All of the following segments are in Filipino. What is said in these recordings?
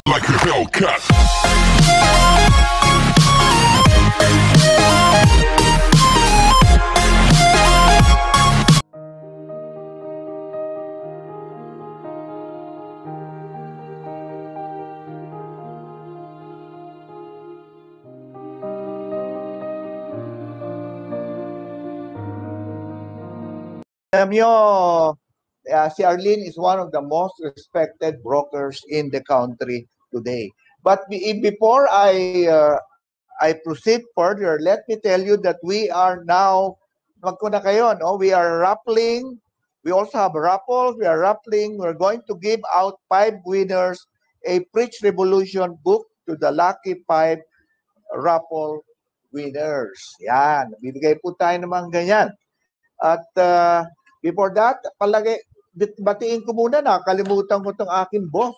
like a Hellcat. Alam nyo, si Arlene is one of the most respected brokers in the country today. But before I proceed further, let me tell you that we are now, magkuna kayo, no? We are raffling. We also have raffles. We are raffling. We're going to give out 5 winners a Preach Revolution book to the lucky 5 raffle winners. Yan. Bibigay po tayo naman ganyan. At before that, batiin ko muna na, kalimutan ko itong aking boss,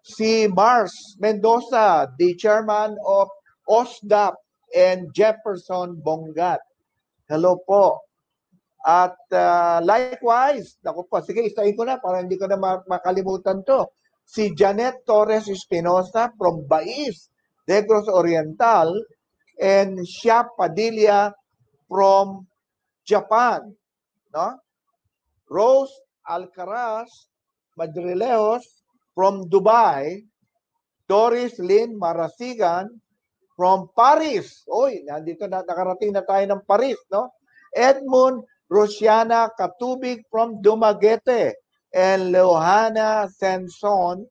si Mars Mendoza, the chairman of OSDAP and Jefferson Bongat. Hello po. At likewise, naku po, sige, isahin ko na para hindi ko na makalimutan to. Si Janet Torres Espinosa from Bais, Negros Oriental, and Shia Padilla from Japan. No? Rose Alcaraz Madrileos from Dubai, Doris Lynn Marasigan from Paris. Oy, nandito na, nakarating na tayo ng Paris, no? Edmund Rosiana Katubig from Dumaguete, and Leohana Senson,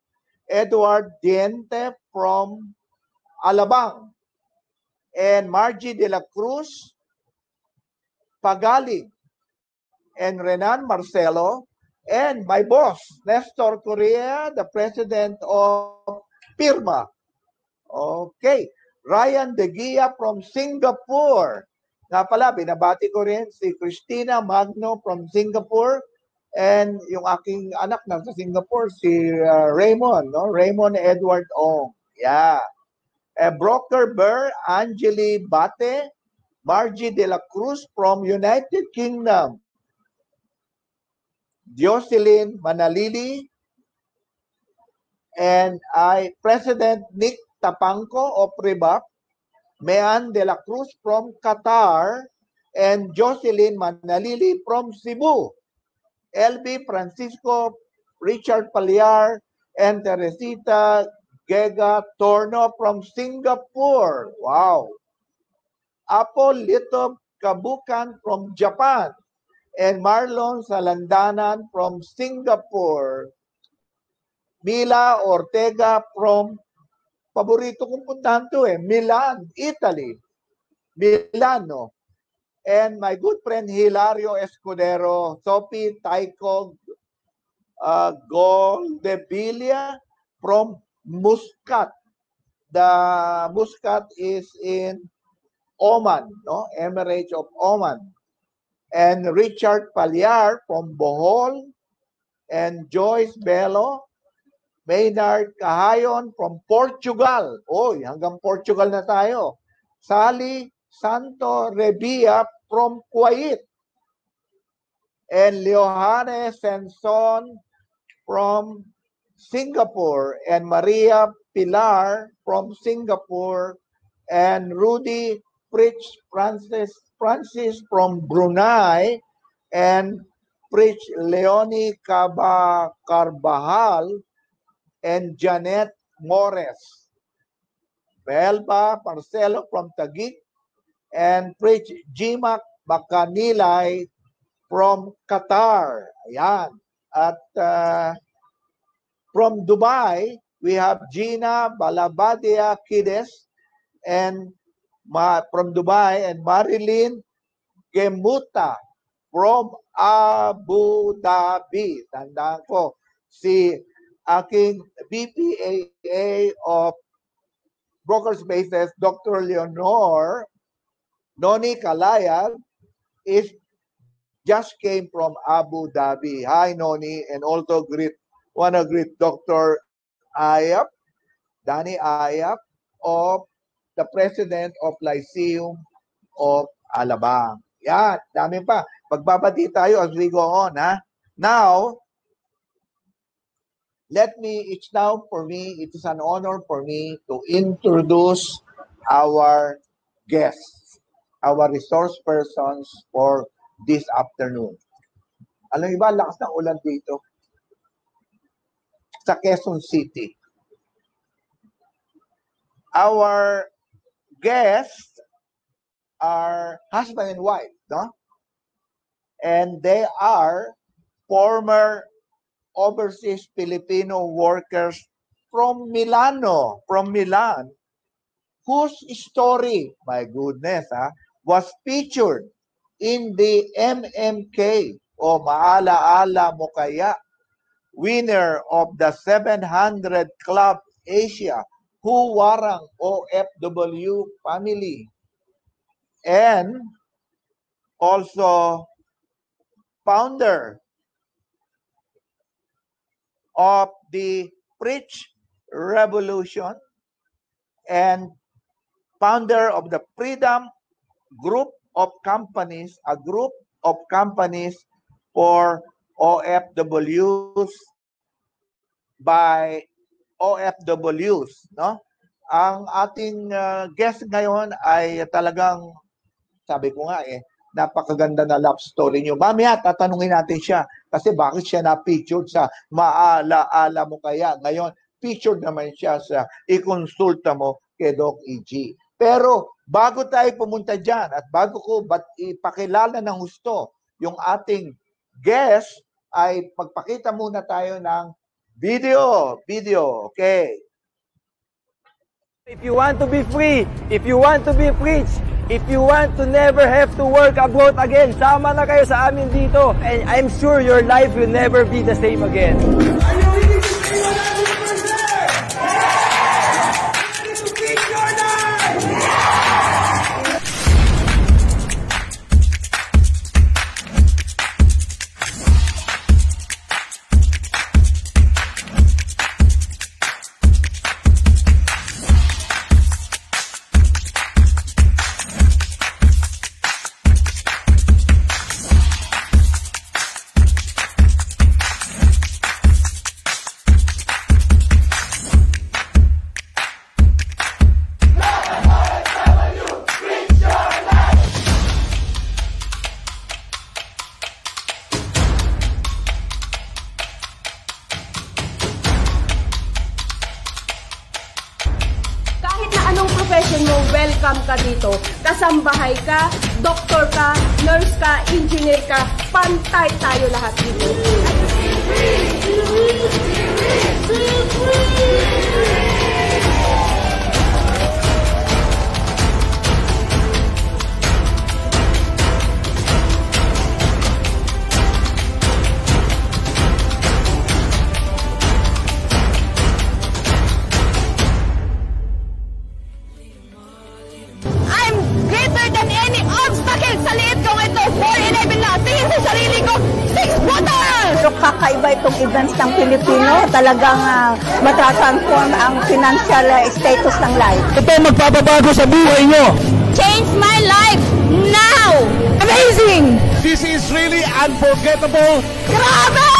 Edward Diente from Alabang, and Margie de la Cruz Pagalig, and Renan Marcelo, and my boss, Nestor Correa, the president of PIRMA. Okay. Ryan De Gia from Singapore. Nga pala, binabati ko rin si Christina Magno from Singapore, and yung aking anak na sa Singapore, si Raymond, no? Raymond Edward Ong. Yeah. Broker Burr, Angeli Bate, Margie de la Cruz from United Kingdom, Jocelyn Manalili, and President Nick Tapangco of Rebap, Mean de la Cruz from Qatar, and Jocelyn Manalili from Cebu, LB Francisco, Richard Paliar, and Teresita Gega Torno from Singapore. Wow. Apo Lito Kabukan from Japan, and Marlon Salandanan from Singapore. Mila Ortega from, paborito kong puntahan to Milan, Italy. Milano. And my good friend Hilario Escudero, Sophie Taikog Goldevilla from Muscat. The Muscat is in Oman, no? Emirates of Oman. And Richard Paliar from Bohol, and Joyce Bello, Maynard Cahayon from Portugal. Oy, hanggang Portugal na tayo. Sally Santo Revilla from Kuwait, and Leohane Senson from Singapore, and Maria Pilar from Singapore, and Rudy Pritch Francis from Brunei, and Pritch Leonie Carbajal, and Janet Mores. Belba Marcelo from Taguig, and Pritch Jimak Bacanilay from Qatar. Ayan. At from Dubai, we have Gina Balabadia Kides, and from Dubai, and Marilyn Gemuta from Abu Dhabi. Tandaan ko, si aking BPAA of Broker Spaces, Dr. Leonor Noni Kalayag, just came from Abu Dhabi. Hi, Noni, and also wanna greet Dr. Ayap, Danny Ayap, of the president of Lyceum of Alabang. Yan, dami pa. Magbabati tayo as we go on, ha? Now, it's now for me, it is an honor for me to introduce our guests, our resource persons for this afternoon. Alam niyo ba, lakas ng ulan dito sa Quezon City. Our guests are husband and wife, no? And they are former overseas Filipino workers from Milan, whose story, my goodness, was featured in the MMK, o Maala-ala Mo Kaya, winner of the 700 Club Asia, Huwarang OFW family, and also founder of the Preach Revolution and founder of the Freedom Group of Companies, a group of companies for OFWs by OFWs, no? Ang ating guest ngayon ay talagang, sabi ko nga napakaganda na love story niyo. Mamaya tatanungin natin siya kasi bakit siya na-featured sa Maala-ala Mo Kaya. Ngayon, featured naman siya sa ikonsulta mo kay Doc E.G. Pero bago tayo pumunta dyan at bago ko ipakilala ng gusto yung ating guest, ay pagpakita muna tayo ng video, okay? If you want to be free, if you want to be preached, if you want to never have to work abroad again, sama na kayo sa amin dito. And I'm sure your life will never be the same again. Are you ready to see what I will present? Ready to teach your life? Welcome ka dito. Kasambahay ka, doktor ka, nurse ka, engineer ka, pantay tayo lahat dito. Kakaiba itong events ng Pilipino, talagang matatransform ang financial status ng life. Ito magpapabago sa buhay nyo. Change my life now! Amazing! This is really unforgettable. Grabe!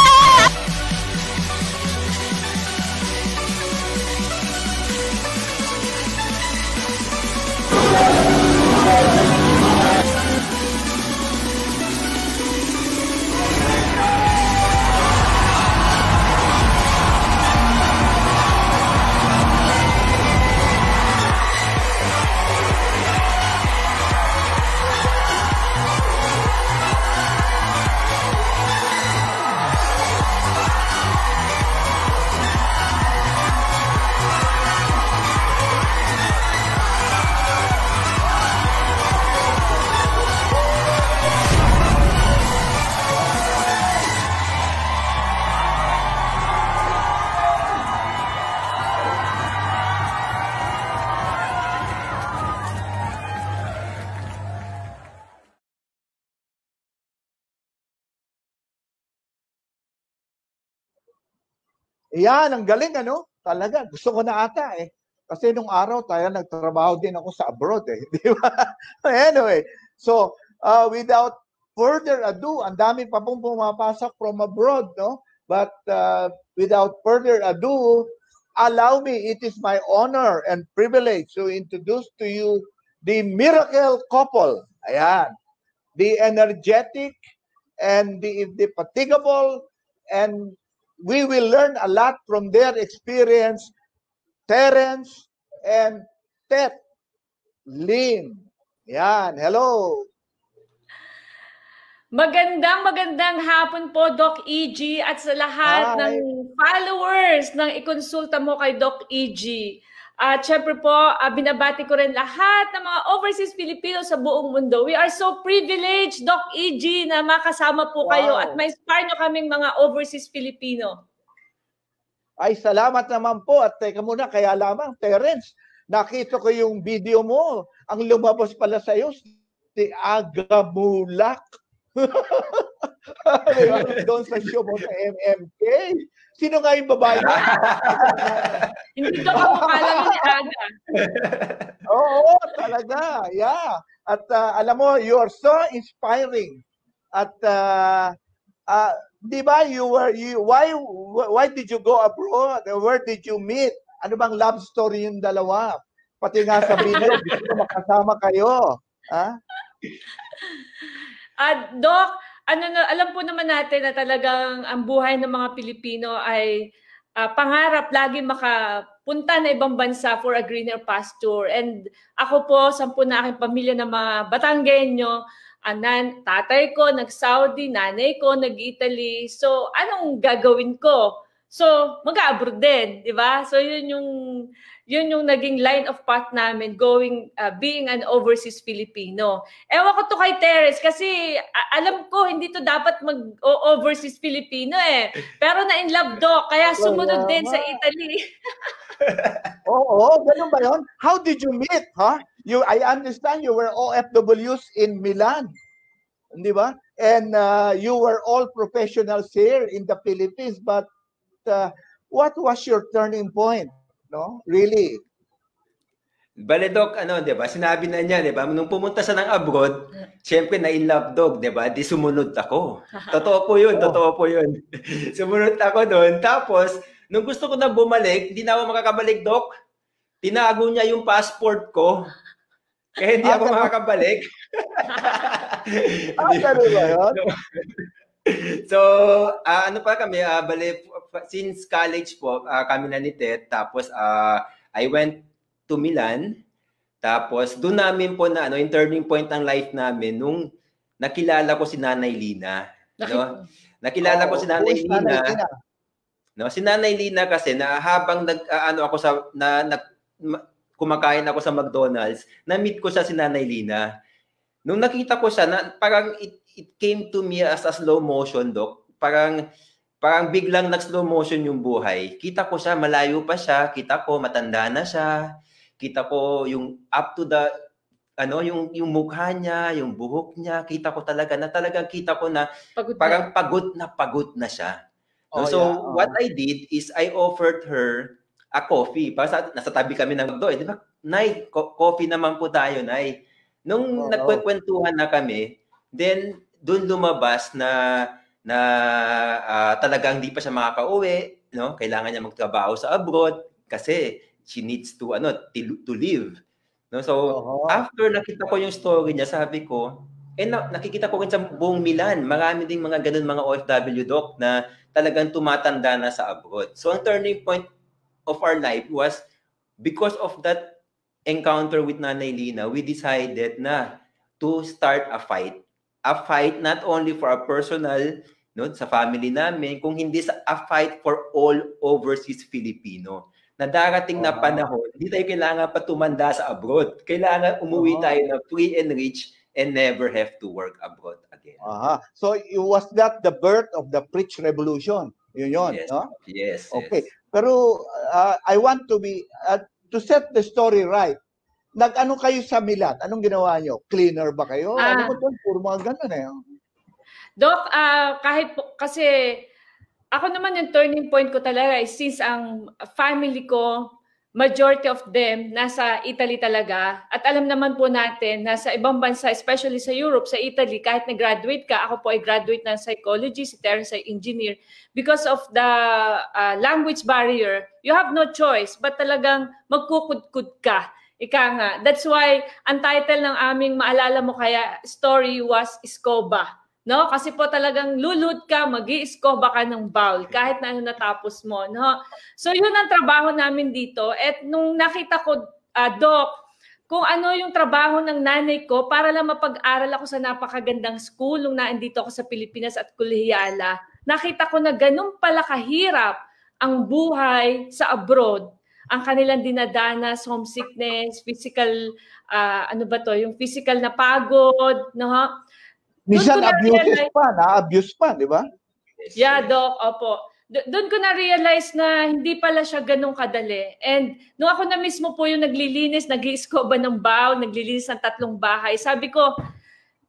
Yan, ang galing ano? Talaga, gusto ko na ata Kasi nung araw tayo nagtrabaho din ako sa abroad di ba? Anyway, so without further ado, ang dami pa pong pumapasok from abroad, no? But without further ado, allow me, it is my honor and privilege to introduce to you the miracle couple. Ayan. The energetic and the indefatigable, and we will learn a lot from their experience, Terence and Tet Lin. Yan, hello. Magandang hapon po, Doc EG, at sa lahat ng followers ng ikonsulta mo kay Doc EG. At syempre po, binabati ko rin lahat ng mga overseas Filipino sa buong mundo. We are so privileged, Doc EG, na makasama po kayo at ma-inspire nyo kaming mga overseas Filipino. Ay, salamat naman po. At teka muna, kaya lamang, Terence, nakita ko yung video mo. Ang lumabas pala sa'yo, si Aga Mulak. Doon sa show mo sa MMK. Sino nga yung babae? Hindi ko kamukha lang ni Aga. Oo, talaga. Yeah. At alam mo, you are so inspiring. At di ba, why did you go abroad? Where did you meet? Ano bang love story yung dalawa? Pati nga sa video, gusto ko makasama kayo. Ha? Doc, alam po naman natin na talagang ang buhay ng mga Pilipino ay pangarap lagi makapunta na ibang bansa for a greener pasture. And ako po, 10 na aking pamilya na mga Batanggenyo, tatay ko nag-Saudi, nanay ko nag-Italy. So, anong gagawin ko? So, mag-abroad din, di ba? So, yun yung naging line of path namin being an overseas Filipino. Ewan ko to kay Terence kasi alam ko hindi to dapat mag-overseas Filipino eh. Pero na-in love do, kaya sumunod din sa Italy. Oo, ganun ba yun? How did you meet, huh? I understand you were OFWs in Milan, di ba? And you were all professionals here in the Philippines, but what was your turning point? No? Really? Bale, Doc, di ba? Sinabi na niya, di ba? Nung pumunta siya ng abroad, siyempre na-in-love, Dog, di ba? Di sumunod ako. Totoo po yun, totoo po yun. Sumunod ako doon. Tapos, nung gusto ko na bumalik, hindi na ako makakabalik, Doc. Tinago niya yung passport ko. Kaya hindi ako makakabalik. Ano ba yun? So, ano pa kami, bale, since college po, kami na ni Ted, tapos I went to Milan, tapos doon namin po na, yung turning point ng life namin, nung nakilala ko si Nanay Lina. No? Nakilala ko si Nanay Lina. No, si Nanay Lina kasi, na habang kumakain ako sa McDonald's, na-meet ko siya si Nanay Lina. Nung nakita ko siya, parang it came to me as a slow motion, Doc. Parang biglang nag-slow motion yung buhay. Kita ko siya, malayo pa siya. Kita ko, matanda na siya. Kita ko yung up to the, yung mukha niya, yung buhok niya. Kita ko talaga kita ko na parang pagod na siya. What I did is I offered her a coffee. Nasa tabi kami ng McDo. Di ba? Nay, coffee naman po tayo, Nay. Nung nagkwekwentuhan na kami, then doon lumabas na talagang hindi pa siya makakauwi, no? Kailangan niya magtrabaho sa abroad kasi she needs to live. No? So, after nakita ko yung story niya, sabi ko, nakikita ko rin sa buong Milan, marami ding mga ganun mga OFW, Doc, na talagang tumatanda na sa abroad. So, ang turning point of our life was because of that encounter with Nanay Lina, we decided na to start a fight. A fight not only for a personal, sa family namin, kung hindi a fight for all overseas Filipino. Na darating na panahon, hindi tayo kailangan pa tumanda sa abroad. Kailangan umuwi tayo na free and rich and never have to work abroad again. So, was that the birth of the Preach Revolution? Yun, yes, no? Yes. Okay. Yes. Pero I want to to set the story right. Nag-ano kayo sa Milan? Anong ginawa nyo? Cleaner ba kayo? Ano ba doon? Puro mga ganun eh. Doc, kasi ako naman yung turning point ko talaga is since ang family ko majority of them nasa Italy talaga. At alam naman po natin na sa ibang bansa, especially sa Europe, sa Italy, kahit nag-graduate ka, ako po ay graduate ng psychology, si Terence ay engineer, because of the language barrier, you have no choice, but talagang magkukudkud ka. Ika nga. That's why ang title ng aming Maalala Mo Kaya story was Escoba. No? Kasi po talagang lulud ka, mag-i-escoba ka ng bowl kahit na ano natapos mo. No? So yun ang trabaho namin dito. At nung nakita ko, Doc, kung ano yung trabaho ng nanay ko para lang mapag-aral ako sa napakagandang school nung naandito ako sa Pilipinas at kolehiyala, nakita ko na ganun pala kahirap ang buhay sa abroad. Ang kanilang dinadanas, homesickness, physical, yung physical na pagod, no? Minsan abuse pa, di ba? Yeah, Doc, opo. Doon ko na-realize na hindi pala siya ganun kadali. And nung ako na mismo po yung naglilinis, nag-i-escoba ng baw, naglilinis ng 3 bahay, sabi ko,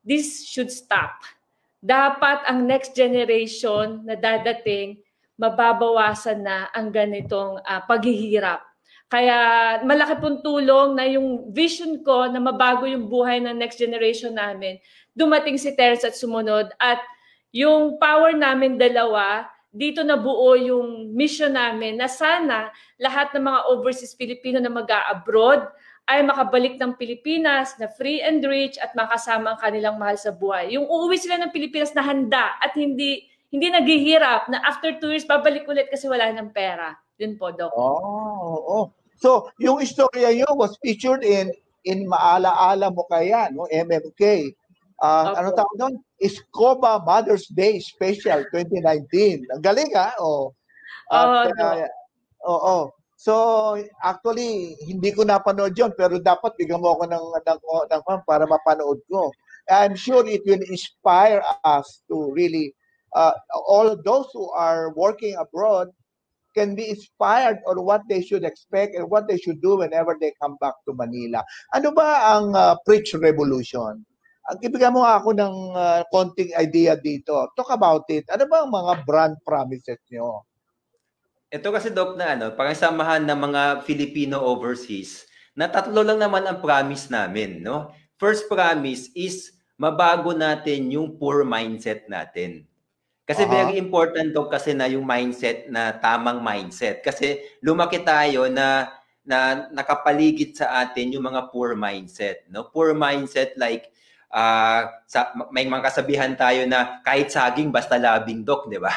this should stop. Dapat ang next generation na dadating, mababawasan na ang ganitong paghihirap. Kaya malaki pong tulong na yung vision ko na mabago yung buhay ng next generation namin. Dumating si Terence at sumunod. At yung power namin dalawa, dito na buo yung mission namin na sana lahat ng mga overseas Filipino na mag-a-abroad ay makabalik ng Pilipinas na free and rich at makasama ang kanilang mahal sa buhay. Yung uuwi sila ng Pilipinas na handa at hindi naghihirap na after 2 years babalik ulit kasi wala ng pera. Yun po, Doc. Oh. So, yung istorya nyo was featured in Maala-ala Mo Kaya, no? MMK. Ano tawag doon? Escoba Mother's Day Special 2019. Ang galing, ha? So, actually, hindi ko napanood yun, pero dapat bigyan mo ako ng para mapanood ko. I'm sure it will inspire us to really, all those who are working abroad can be inspired on what they should expect and what they should do whenever they come back to Manila. Ano ba ang Preach Revolution? Ibigay mo ako ng konting idea dito. Talk about it. Ano ba ang mga brand promises nyo? Ito kasi, Doc, na parang samahan ng mga Filipino overseas na 3 lang naman ang promise namin. No? First promise is mabago natin yung poor mindset natin. Kasi very important, Doc, kasi na yung mindset na tamang mindset. Kasi lumaki tayo na nakapaligid sa atin yung mga poor mindset. No? Poor mindset like may mga kasabihan tayo na kahit saging basta labing, Doc, di ba?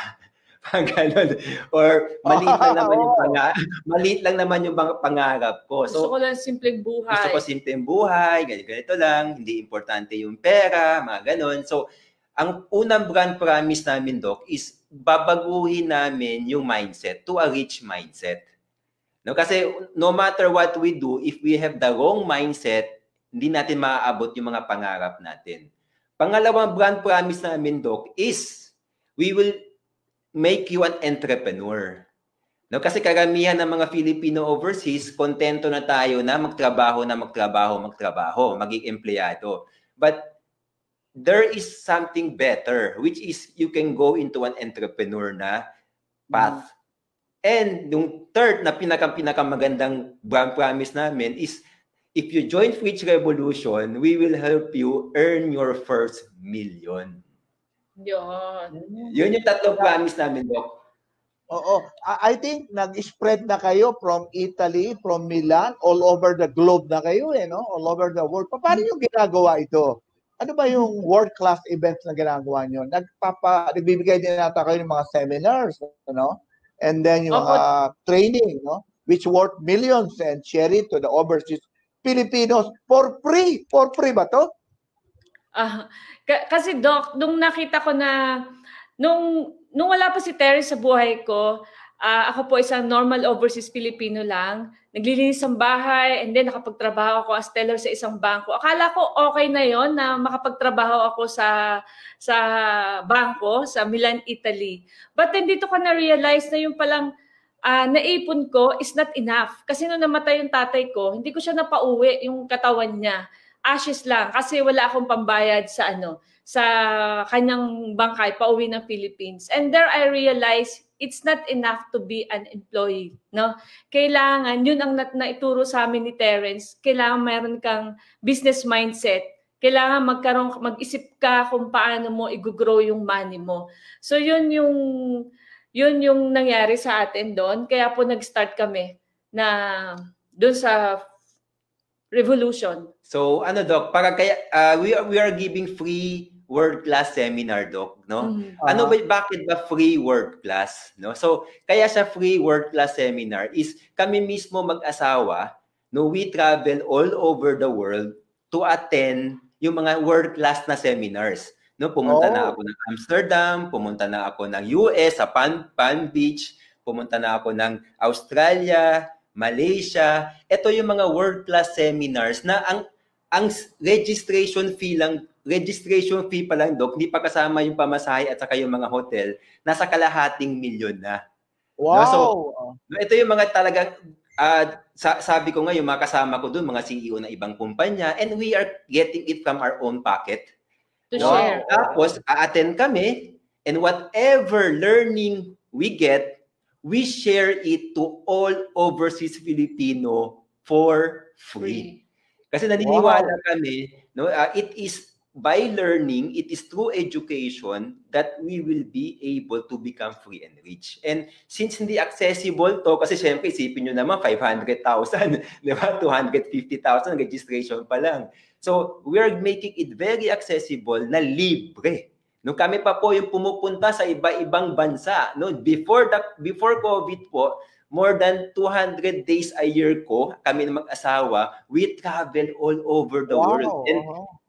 Ganun. Or maliit lang naman yung pangarap ko. So, gusto ko lang simpleng buhay. Gusto ko simpleng buhay, ganito lang, hindi importante yung pera, mga ganun. So, ang unang brand promise namin, Doc, is babaguhin namin yung mindset to a rich mindset. No, kasi no matter what we do, if we have the wrong mindset, hindi natin maaabot yung mga pangarap natin. Pangalawang brand promise namin, Doc, is we will make you an entrepreneur. No, kasi karamihan ng mga Filipino overseas, kontento na tayo na magtrabaho, maging empleyado. But there is something better, which is you can go into an entrepreneur na path. And yung third na pinakamagandang brand promise namin is if you join Preach Revolution, we will help you earn your first million. Yun yung 3 promise namin, Doc. Oo. I think nag-spread na kayo from Italy, from Milan, all over the globe na kayo, no? All over the world. Paano yung ginagawa ito? Ano ba yung world-class events na ginagawa nyo? Nagbibigay din nata kayo ng mga seminars, no? And then yung mga training, no? Which worth millions and share it to the overseas Filipinos for free. For free ba to? Kasi, Doc, nung nakita ko na, nung wala pa si Terry sa buhay ko, ako po isang normal overseas Filipino lang, naglilinis ng bahay, and then nakapagtrabaho ako as teller sa isang bangko. Akala ko okay na yon na makapagtrabaho ako sa bangko, sa Milan, Italy. But then dito ko na-realize na yung palang naipon ko is not enough. Kasi nung namatay yung tatay ko, hindi ko siya napauwi yung katawan niya. Ashes lang kasi wala akong pambayad sa sa kanyang bangkay pauwi ng Philippines. And there I realized it's not enough to be an employee, no? Kailangan, yun ang naituro sa amin ni Terence, kailangan mayroon kang business mindset. Kailangan mag-isip ka kung paano mo i-grow yung money mo. So yun yung nangyari sa atin doon. Kaya po nag-start kami na doon sa Revolution. So ano Doc, para kaya we are giving free world class seminar, Doc, no? Ano ba, bakit ba free world class, no? So kaya sa free world class seminar is kami mismo mag-asawa, no, we travel all over the world to attend yung mga world class na seminars. No, pumunta na ako ng Amsterdam, pumunta na ako ng US sa Palm Beach, pumunta na ako ng Australia, Malaysia. Ito yung mga world class seminars na ang registration fee pa lang, Doc, hindi pa kasama yung pamasahe at saka yung mga hotel, nasa kalahating milyon na. Wow. No, so ito yung mga talagang sabi ko nga yung mga kasama ko doon, mga CEO ng ibang kumpanya, and we are getting it from our own pocket. To share. Tapos, a-attend kami, and whatever learning we get, we share it to all overseas Filipino for free. Kasi naniniwala kami, no, it is by learning, it is through education that we will be able to become free and rich. And since hindi accessible to, kasi syempre isipin nyo naman 500,000, di ba? 250,000 registration pa lang. So we are making it very accessible na libre. No, kami pa po yung pumupunta sa iba-ibang bansa. No, before COVID po, more than 200 days a year ko, kami na mag-asawa, we travel all over the world. And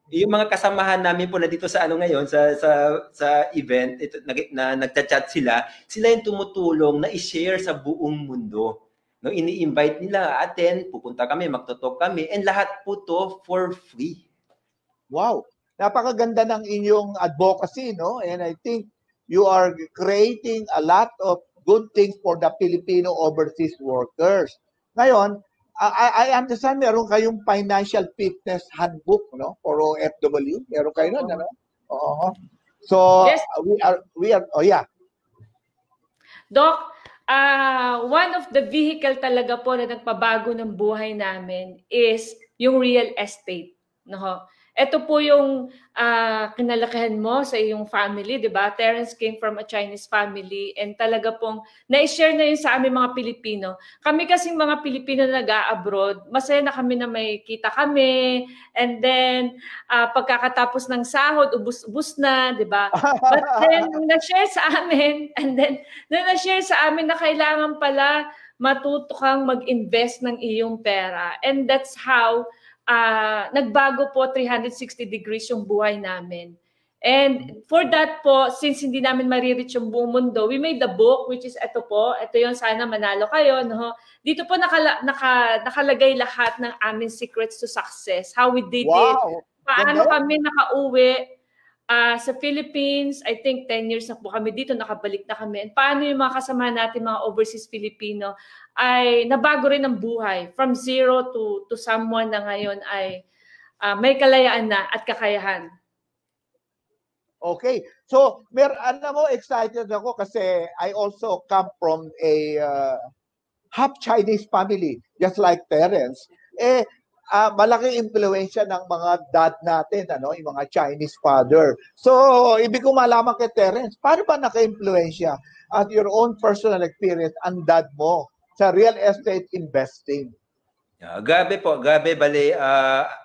yung mga kasamahan namin po na dito sa ngayon sa event ito, na nagchat-chat sila yung tumutulong na i-share sa buong mundo. No, ini-invite nila, attend, pupunta kami, magto-talk kami, and lahat po to for free. Wow. Napakaganda ng inyong advocacy, no? And I think you are creating a lot of good things for the Filipino overseas workers. Ngayon, I understand meron kayong financial fitness handbook, no? For OFW. Meron kayo nun, ano? Oo. So, yes. we are, yeah. Doc, one of the vehicle talaga po na nagpabago ng buhay namin is yung real estate. No? Ito po yung kinalakihan mo sa iyong family, di ba? Terence came from a Chinese family and talaga pong na-share na yun sa aming mga Pilipino. Kami kasing mga Pilipino na nag-a-abroad, masaya na kami na may kita kami, and then pagkakatapos ng sahod, ubus-ubus na, di ba? But then, na-share sa amin, and then, na-share sa amin na kailangan pala matuto kang mag-invest ng iyong pera. And that's how nagbago po 360 degrees yung buhay namin. And for that po, since hindi namin ma-reach yung buong mundo, we made the book, which is ito po. Ito yung Sana Manalo Kayo. No? Dito po nakalagay lahat ng aming secrets to success. How we did it. Paano kami nakauwi sa Philippines. I think 10 years na po kami dito, nakabalik na kami. And paano yung mga kasama natin, mga overseas Filipino, ay nabago rin ang buhay from zero to someone na ngayon ay may kalayaan na at kakayahan. Okay. So, alam mo, excited ako kasi I also come from a half Chinese family, just like Terence. Malaking impluwensya ng mga dad natin, yung mga Chinese father. So, ibig ko malaman kay Terence, paano ba naka-impluwensya at your own personal experience ang dad mo sa real estate investing? Grabe po, grabe. Bale,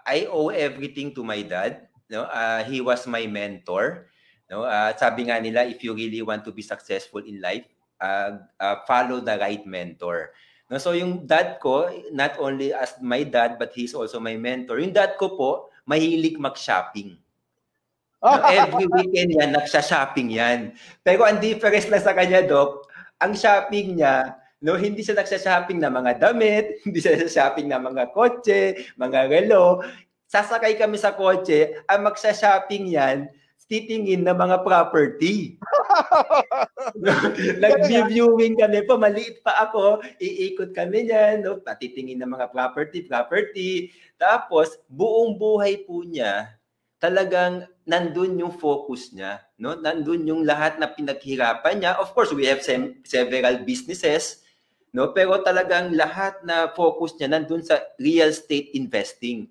I owe everything to my dad. No? He was my mentor. No? Sabi nga nila, if you really want to be successful in life, follow the right mentor. No? So yung dad ko, not only as my dad, but he's also my mentor. Yung dad ko po, mahilig mag-shopping. No? Every weekend yan, nagsha-shopping yan. Pero ang difference lang sa kanya, Doc, ang shopping niya, no, hindi siya nagsha-shopping ng mga damit, hindi siya nagsha-shopping ng mga kotse, mga relo. Sasakay kami sa kotse, ang magsha-shopping yan, titingin ng mga property. Nag-viewing kami po, maliit pa ako, iikot kami niyan, no, patitingin ng mga property. Tapos, buong buhay po niya, talagang nandun yung focus niya, no? Nandun yung lahat na pinaghirapan niya. Of course, we have several businesses, no? Pero talagang lahat na focus niya nandun sa real estate investing.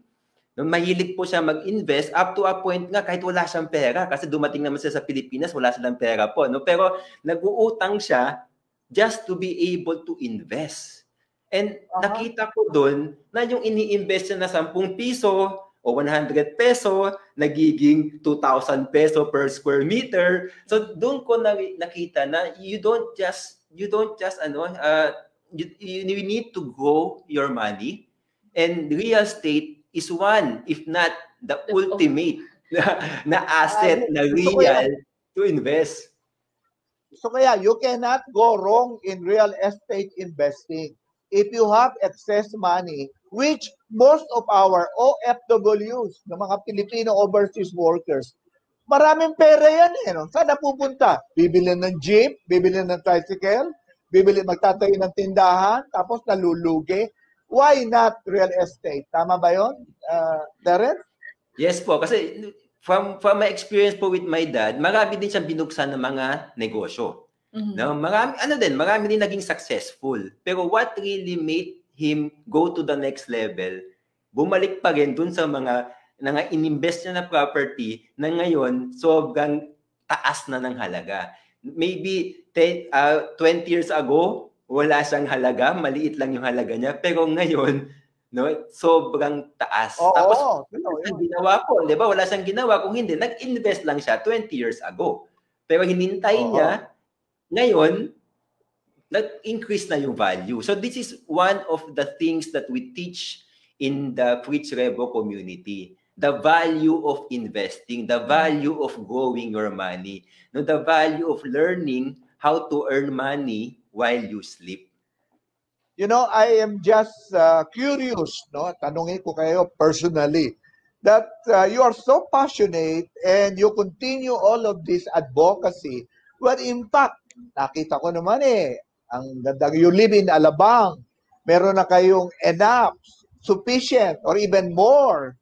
No, mahilig po siya mag-invest up to a point nga kahit wala siyang pera kasi dumating naman siya sa Pilipinas, wala silang pera po, no? Pero nag-uutang siya just to be able to invest. And nakita ko doon na yung ini-invest niya na 10 piso o 100 peso, nagiging 2,000 peso per square meter. So doon ko nakita na you need to grow your money, and real estate is one, if not the ultimate na asset na real to invest. So kaya you cannot go wrong in real estate investing if you have excess money, which most of our OFWs, ng mga Filipino overseas workers, maraming pera yan eh. No? Saan napupunta? Bibili ng jeep, bibili ng tricycle, magtatayo ng tindahan, tapos nalulugi. Why not real estate? Tama ba yun, Darren? Yes po, kasi from my experience po with my dad, marami din siyang binuksan ng mga negosyo. No, marami din naging successful. Pero what really made him go to the next level, bumalik pa rin dun sa mga ininvest niya na property na ngayon sobrang taas na ng halaga. Maybe 20 years ago, wala siyang halaga, maliit lang yung halaga niya, pero ngayon, no, sobrang taas. Tapos, ang ginawa ko, di ba? Wala siyang ginawa. Kung hindi, nag-invest lang siya 20 years ago. Pero hinintay niya, ngayon, nag-increase na yung value. So this is one of the things that we teach in the Fritz Revo community. The value of investing, the value of growing your money, no, the value of learning how to earn money while you sleep. You know, I am just curious, no? Tanungin ko kayo personally, that you are so passionate and you continue all of this advocacy. Well, in fact, nakita ko naman ang ganda, you live in Alabang, meron na kayong enough, sufficient, or even more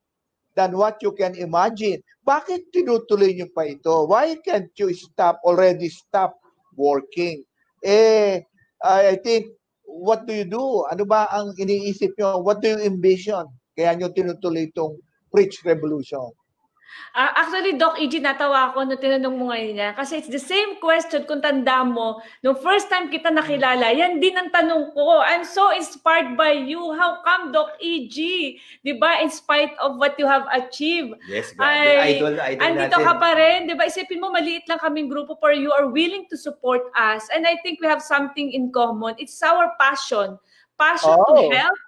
than what you can imagine. Bakit tinutuloy niyo pa ito? Why can't you already stop working? I think, what do you do? Ano ba ang iniisip nyo? What do you envision? Kaya nyo tinutuloy itong Fritz Revolution. Actually, Doc EG, natawa ako nung tinanong mo ngayon niya. Kasi it's the same question kung tanda mo. Nung first time kita nakilala, yan din ang tanong ko. I'm so inspired by you. How come, Doc EG? Diba? In spite of what you have achieved. Yes, idol andito natin. ka pa rin. Diba? Isipin mo, maliit lang kaming grupo pero you are willing to support us. And I think we have something in common. It's our passion. Passion to help.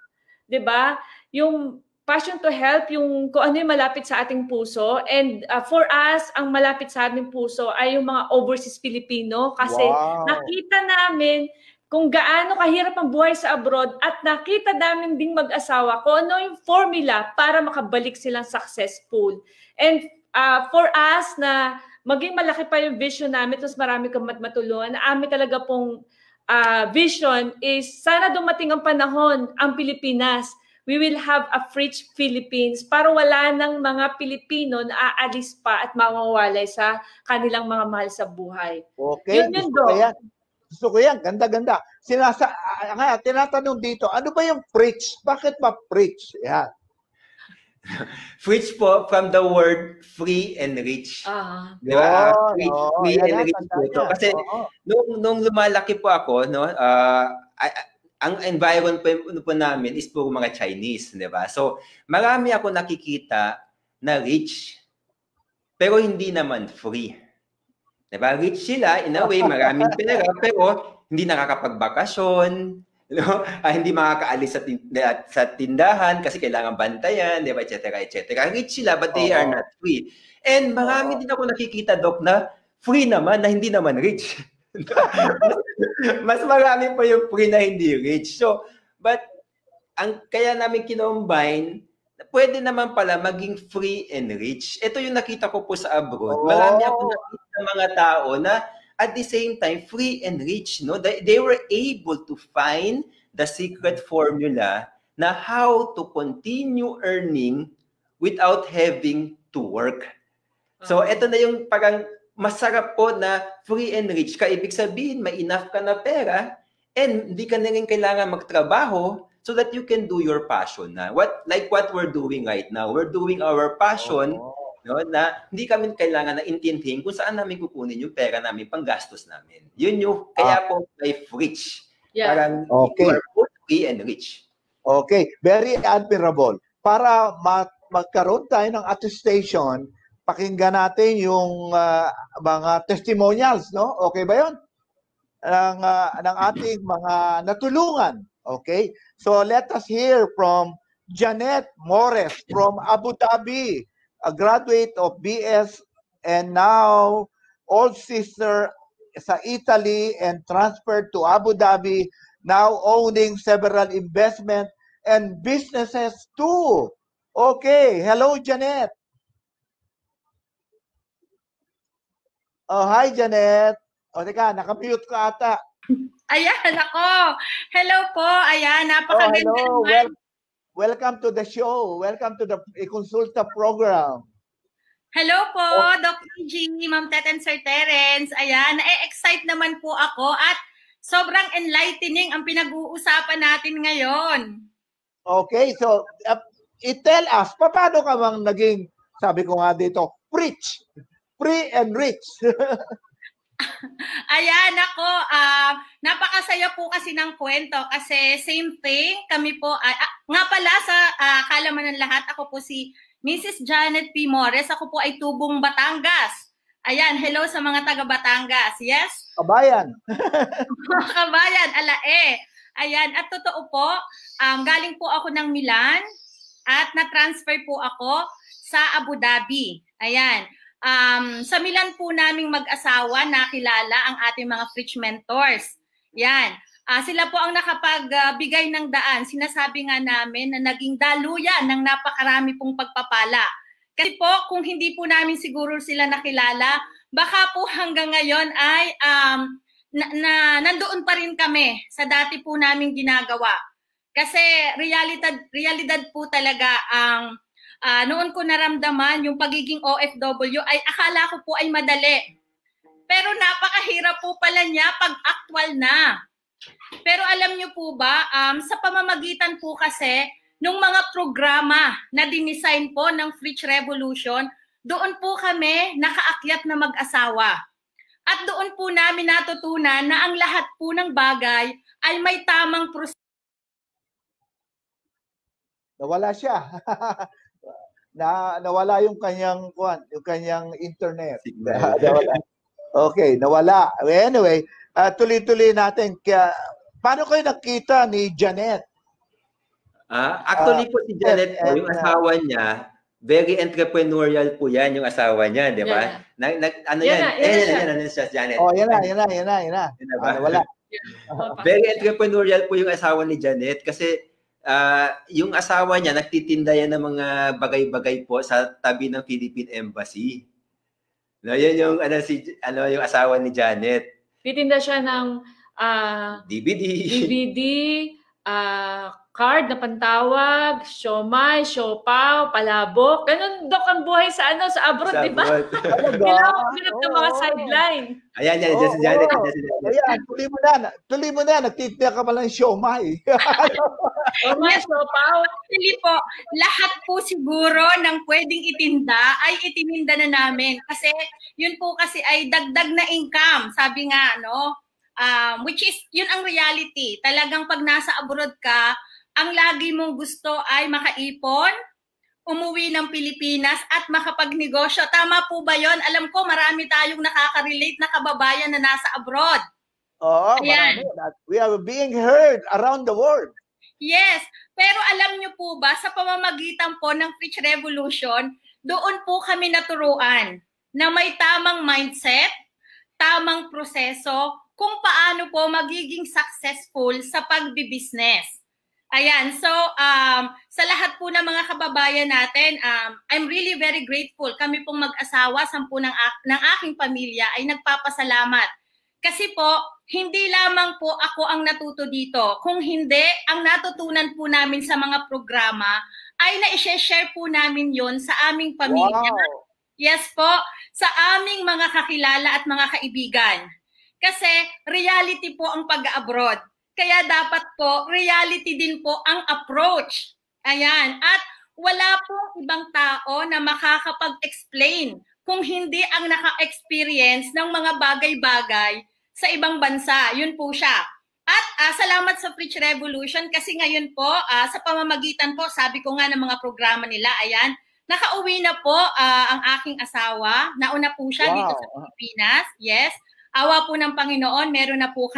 Diba? Yung passion to help, yung kung ano yung malapit sa ating puso. And for us, ang malapit sa ating puso ay yung mga overseas Filipino kasi nakita namin kung gaano kahirap ang buhay sa abroad at nakita namin ding mag-asawa kung ano yung formula para makabalik silang successful. And for us na maging malaki pa yung vision namin, tapos marami kang matulungan, amin talaga pong vision is sana dumating ang panahon ang Pilipinas. We will have a Fritz Philippines para wala ng mga Pilipino na aalis pa at mawawalay sa kanilang mga mahal sa buhay. Okay, gusto ko yan. Ganda-ganda. Tinatanong dito, ano ba yung Fritz? Bakit ba Fritz? Yan. Fritz po, from the word free and rich. Diba? Free and rich po ito. Kasi nung lumalaki po ako, no, ang environment po namin is puro mga Chinese, di ba? So, marami ako nakikita na rich, pero hindi naman free. Di ba? Rich sila, in a way, maraming pera, pero hindi nakakapagbakasyon, no? Hindi makakaalis sa tindahan kasi kailangan bantayan, di ba? Et cetera. Rich sila, but they are not free. And marami din ako nakikita, Doc, na free naman, na hindi naman rich. Mas marami pa yung free na hindi rich. So, but kaya namin kinombine, pwede naman pala maging free and rich. Ito yung nakita ko po sa abroad. Marami ako nakita mga tao na at the same time free and rich, no? They were able to find the secret formula na how to continue earning without having to work. So, ito na yung parang masarap po na free and rich ka. Ibig sabihin, may enough ka na pera and hindi ka na rin kailangan magtrabaho so that you can do your passion na. Like what we're doing right now. We're doing our passion no, na hindi kami kailangan na intindihin kung saan namin kukunin yung pera namin panggastos namin. Yun yung, kaya po life rich. Yeah. Parang Okay. you are both free and rich. Okay, very admirable. Para magkaroon tayo ng attestation, pakinggan natin yung mga testimonials, no? Okay ba 'yon? Ng ating mga natulungan. Okay? So let us hear from Janet Mores from Abu Dhabi, a graduate of BS and now old sister sa Italy and transferred to Abu Dhabi, now owning several investment and businesses too. Okay, hello Janet. Oh, hi Janet. O teka, nakamute ka ata. Ayan, ako. Hello po. Ayan, napakaganda hello. naman. Welcome to the show. Welcome to the Consulta program. Hello po, Dr. G, Ma'am Tet and Sir Terence. Ayan, na-excite naman po ako at sobrang enlightening ang pinag-uusapan natin ngayon. Okay, so i-tell us, paano ka bang naging, sabi ko nga dito, rich, free and rich? Ayan, ako, napakasaya po kasi ng kwento kasi same thing, kami po, nga pala sa kalaman ng lahat, ako po si Mrs. Janet P. Mores, ako po ay tubong Batangas. Ayan, hello sa mga taga Batangas, yes? Kabayan. Kabayan, alae. Ayan, at totoo po, galing po ako ng Milan at na-transfer po ako sa Abu Dhabi. Ayan. Sa Milan po naming mag-asawa nakilala ang ating mga Fritch mentors. Yan. Sila po ang nakapagbigay ng daan. Sinasabi nga namin na naging daluyan ng napakarami pong pagpapala. Kasi po, kung hindi po namin siguro sila nakilala, baka po hanggang ngayon ay nandoon pa rin kami sa dati po naming ginagawa. Kasi realidad po talaga ang noon ko naramdaman yung pagiging OFW ay akala ko po ay madali. Pero napakahirap po pala niya pag actual na. Pero alam niyo po ba, sa pamamagitan po kasi nung mga programa na dinisign po ng Fritch Revolution, doon po kami nakaakyat na mag-asawa. At doon po namin natutunan na ang lahat po ng bagay ay may tamang proseso. Nawala siya. Nawala yung kanyang internet. Nawala. Okay, nawala. Anyway, tuloy-tuloy natin. Paano kayo nakita ni Janet? Actually po si Janet po, yung asawa niya, very entrepreneurial po yan yung asawa niya, di ba? Yan siya, Janet. Oh, yan na. Nawala. Very entrepreneurial po yung asawa ni Janet kasi yung asawa niya nagtitinda yan ng mga bagay-bagay po sa tabi ng Philippine Embassy. No, yan yung yung asawa ni Janet. Titinda siya ng DVD, card na pantawag, siomai, siopaw, palabok. Ganun, Dok, ang buhay sa abroad, di ba? Ganap ng mga sideline. Ayan, si Janet. Ayan, tuloy mo na. Nagtitinda ka pa lang siomai. Siomai, siopaw. Actually po, lahat po siguro ng pwedeng itinda ay itininda na namin. Kasi yun po kasi ay dagdag na income. Sabi nga, no? Which is, yun ang reality. Talagang pag nasa abroad ka, ang lagi mong gusto ay makaipon, umuwi ng Pilipinas at makapagnegosyo. Tama po ba yun? Alam ko marami tayong nakaka-relate na kababayan na nasa abroad. Oo, marami. We are being heard around the world. Yes, pero alam nyo po ba, sa pamamagitan po ng Fritch Revolution, doon po kami naturuan na may tamang mindset, tamang proseso, kung paano po magiging successful sa pagbibusiness. Ayan, so sa lahat po ng mga kababayan natin, I'm really very grateful. Kami pong mag-asawa, 10 ng aking pamilya ay nagpapasalamat. Kasi po, hindi lamang po ako ang natuto dito. Kung hindi, ang natutunan po namin sa mga programa ay na-share po namin yon sa aming pamilya. Wow. Yes po, sa aming mga kakilala at mga kaibigan. Kasi reality po ang pag-abroad. Kaya dapat po, reality din po ang approach. Ayan. At wala pong ibang tao na makakapag-explain kung hindi ang naka-experience ng mga bagay-bagay sa ibang bansa. Yun po siya. At salamat sa Preach Revolution kasi ngayon po, sa pamamagitan po, sabi ko nga ng mga programa nila, ayan, nakauwi na po ang aking asawa. Nauna po siya dito sa Pilipinas. Yes. Awa po ng Panginoon, meron na po